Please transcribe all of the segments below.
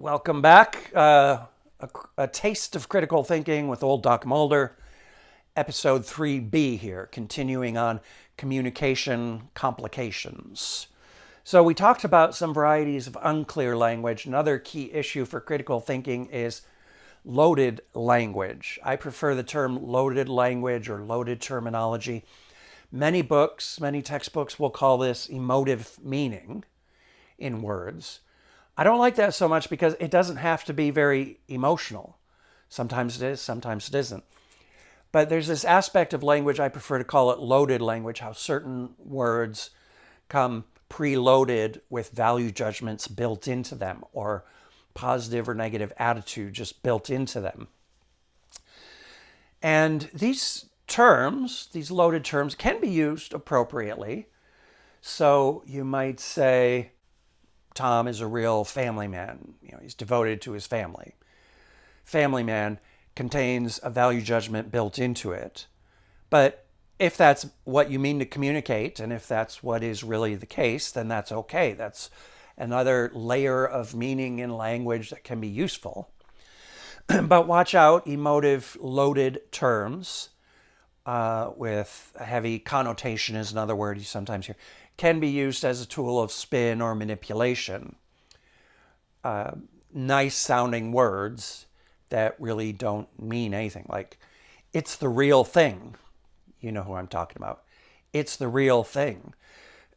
Welcome back. A taste of critical thinking with old Doc Mulder, episode 3B here, continuing on communication complications. So, we talked about some varieties of unclear language. Another key issue for critical thinking is loaded language. I prefer the term loaded language or loaded terminology. Many books, many textbooks will call this emotive meaning in words. I don't like that so much because it doesn't have to be very emotional. Sometimes it is, sometimes it isn't. But there's this aspect of language, I prefer to call it loaded language, how certain words come preloaded with value judgments built into them or positive or negative attitude just built into them. And these terms, these loaded terms, can be used appropriately. So you might say, Tom is a real family man. He's devoted to his family. Family man contains a value judgment built into it. But if that's what you mean to communicate, and if that's what is really the case, then that's okay. That's another layer of meaning in language that can be useful. But watch out, emotive loaded terms with a heavy connotation is another word you sometimes hear, can be used as a tool of spin or manipulation. Nice sounding words that really don't mean anything. Like, it's the real thing. You know who I'm talking about. It's the real thing.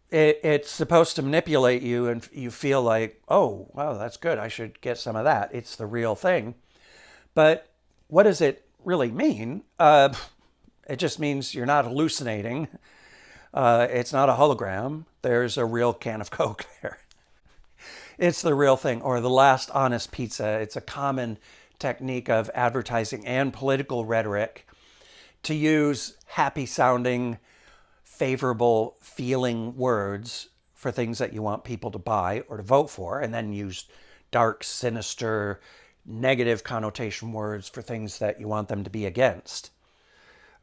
It's supposed to manipulate you and you feel like, oh, wow, that's good. I should get some of that. It's the real thing. But what does it really mean? It just means you're not hallucinating. It's not a hologram. There's a real can of Coke there. It's the real thing. Or the last honest pizza. It's a common technique of advertising and political rhetoric to use happy sounding, favorable feeling words for things that you want people to buy or to vote for, and then use dark, sinister, negative connotation words for things that you want them to be against.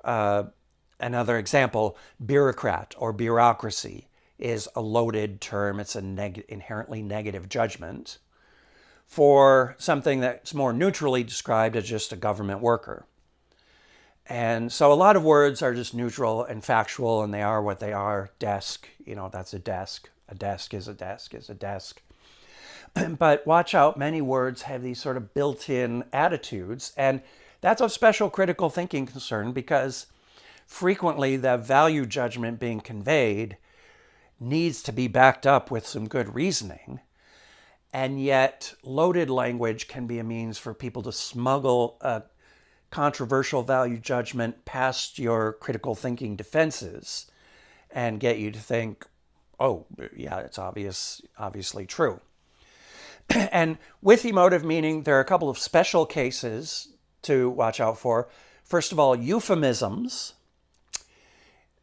Another example, bureaucrat or bureaucracy is a loaded term. It's an inherently negative judgment for something that's more neutrally described as just a government worker. And so a lot of words are just neutral and factual, and they are what they are. Desk, that's a desk. A desk is a desk is a desk. But watch out, many words have these sort of built-in attitudes, and that's of special critical thinking concern because frequently the value judgment being conveyed needs to be backed up with some good reasoning. And yet loaded language can be a means for people to smuggle a controversial value judgment past your critical thinking defenses and get you to think, oh, yeah, it's obviously true. And with emotive meaning, there are a couple of special cases to watch out for. First of all, euphemisms.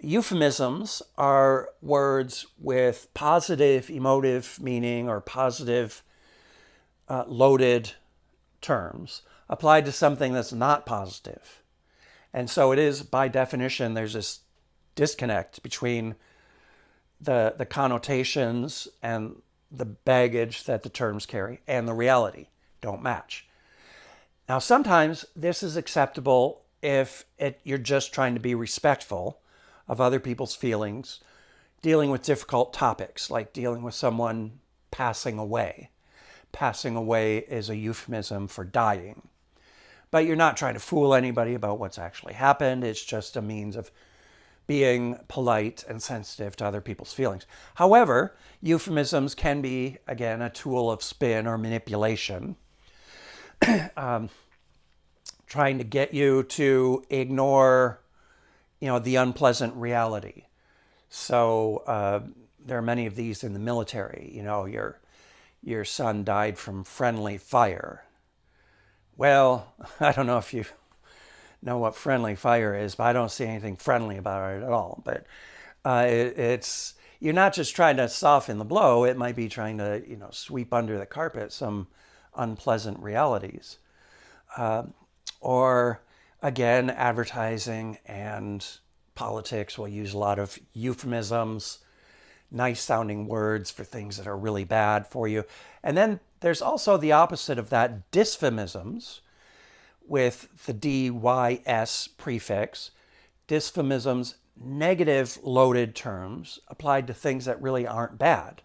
Euphemisms are words with positive emotive meaning or positive loaded terms applied to something that's not positive. And so it is, by definition, there's this disconnect between the connotations and the baggage that the terms carry and the reality don't match. Now, sometimes this is acceptable if you're just trying to be respectful of other people's feelings, dealing with difficult topics, like dealing with someone passing away. Passing away is a euphemism for dying. But you're not trying to fool anybody about what's actually happened. It's just a means of being polite and sensitive to other people's feelings. However, euphemisms can be, again, a tool of spin or manipulation, trying to get you to ignore, the unpleasant reality. So there are many of these in the military. Your son died from friendly fire. Well, I don't know if you know what friendly fire is, but I don't see anything friendly about it at all. But it's you're not just trying to soften the blow. It might be trying to sweep under the carpet some unpleasant realities. Or again, advertising and politics will use a lot of euphemisms nice sounding words for things that are really bad for you. And then there's also the opposite of that, dysphemisms, with the dys prefix. Dysphemisms, negative loaded terms applied to things that really aren't bad.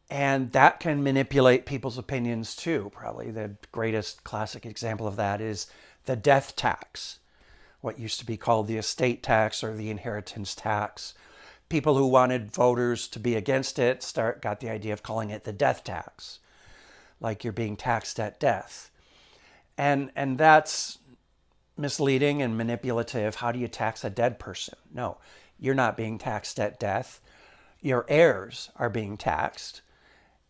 And that can manipulate people's opinions too. Probably the greatest classic example of that is the death tax, what used to be called the estate tax or the inheritance tax. People who wanted voters to be against it got the idea of calling it the death tax, like you're being taxed at death. And that's misleading and manipulative. How do you tax a dead person? No, you're not being taxed at death. Your heirs are being taxed.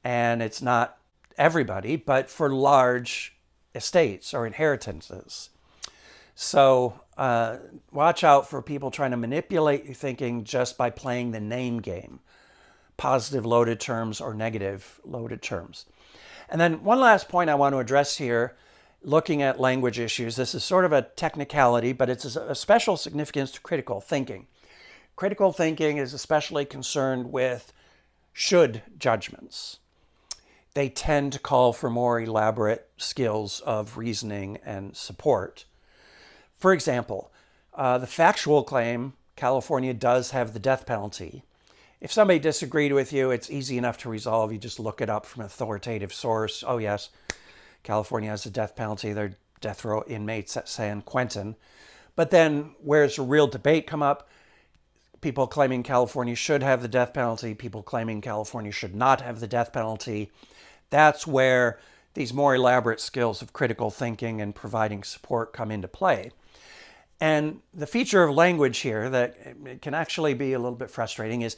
And it's not everybody, but for large estates or inheritances. So watch out for people trying to manipulate your thinking just by playing the name game, positive loaded terms or negative loaded terms. And then one last point I want to address here, looking at language issues. This is sort of a technicality, but it's a special significance to critical thinking. Critical thinking is especially concerned with should judgments. They tend to call for more elaborate skills of reasoning and support. For example, the factual claim, California does have the death penalty. If somebody disagreed with you, it's easy enough to resolve. You just look it up from an authoritative source. Oh yes, California has a death penalty. They're death row inmates at San Quentin. But then where's the real debate come up? People claiming California should have the death penalty, people claiming California should not have the death penalty. That's where these more elaborate skills of critical thinking and providing support come into play. And the feature of language here that can actually be a little bit frustrating is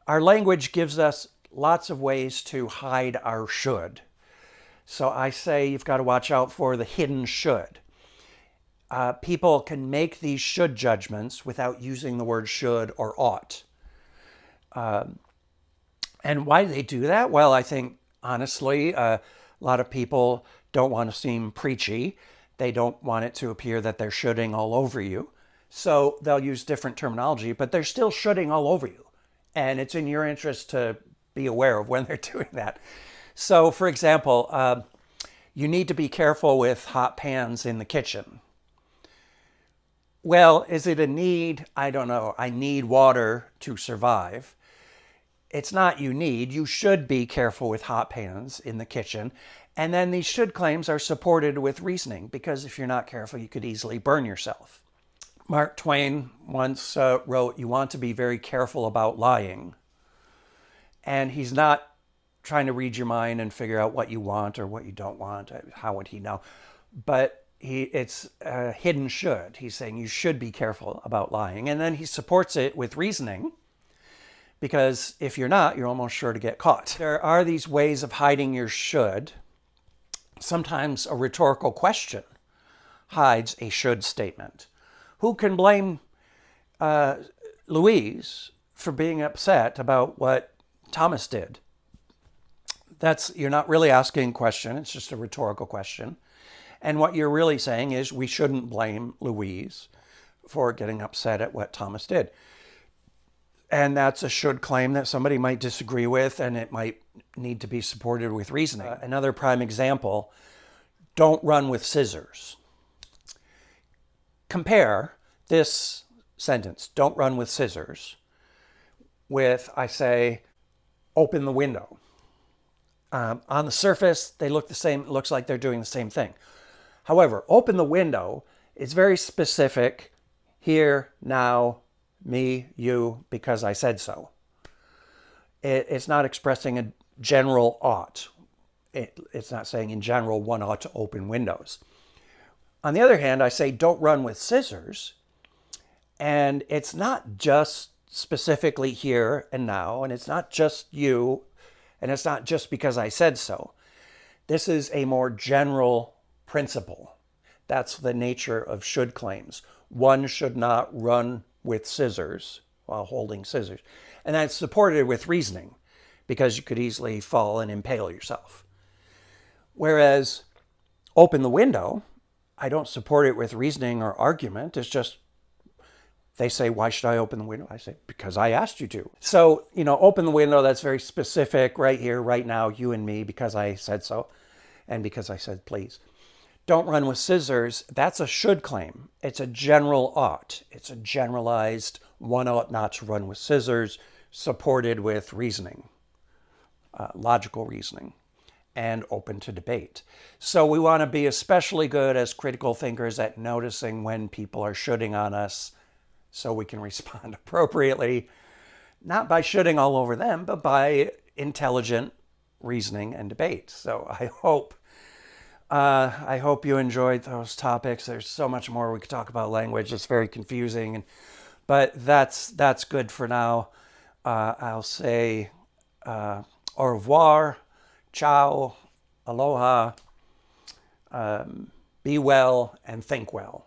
our language gives us lots of ways to hide our should. So I say you've got to watch out for the hidden should. People can make these should judgments without using the word should or ought. And why do they do that? Well, I think, honestly, a lot of people don't want to seem preachy. They don't want it to appear that they're shoulding all over you. So they'll use different terminology, but they're still shoulding all over you. And it's in your interest to be aware of when they're doing that. So, for example, you need to be careful with hot pans in the kitchen. Well, is it a need? I don't know. I need water to survive. It's not you need. You should be careful with hot pans in the kitchen. And then these should claims are supported with reasoning, because if you're not careful, you could easily burn yourself. Mark Twain once wrote, "You want to be very careful about lying." And he's not trying to read your mind and figure out what you want or what you don't want. How would he know? But it's a hidden should. He's saying you should be careful about lying. And then he supports it with reasoning, because if you're not, you're almost sure to get caught. There are these ways of hiding your should. Sometimes a rhetorical question hides a should statement. Who can blame Louise for being upset about what Thomas did? You're not really asking a question, it's just a rhetorical question. And what you're really saying is we shouldn't blame Louise for getting upset at what Thomas did. And that's a should claim that somebody might disagree with, and it might need to be supported with reasoning. Another prime example, don't run with scissors. Compare this sentence, don't run with scissors, with, I say, open the window. On the surface, they look the same. It looks like they're doing the same thing. However, open the window is very specific. Here, now, me, you, because I said so. It's not expressing a general ought. It's not saying in general one ought to open windows. On the other hand, I say don't run with scissors. And it's not just specifically here and now, and it's not just you, and it's not just because I said so. This is a more general principle. That's the nature of should claims. One should not run with scissors while holding scissors. And that's supported with reasoning, because you could easily fall and impale yourself. Whereas open the window, I don't support it with reasoning or argument. It's just They say, why should I open the window? I say, because I asked you to. So, open the window, that's very specific right here, right now, you and me, because I said so, and because I said please. Don't run with scissors, that's a should claim. It's a general ought. It's a generalized one ought not to run with scissors, supported with reasoning, logical reasoning, and open to debate. So we want to be especially good as critical thinkers at noticing when people are shoulding on us so we can respond appropriately, not by shoulding all over them, but by intelligent reasoning and debate. So I hope you enjoyed those topics. There's so much more we could talk about language. It's very confusing, but that's good for now. I'll say au revoir, ciao, aloha, be well, and think well.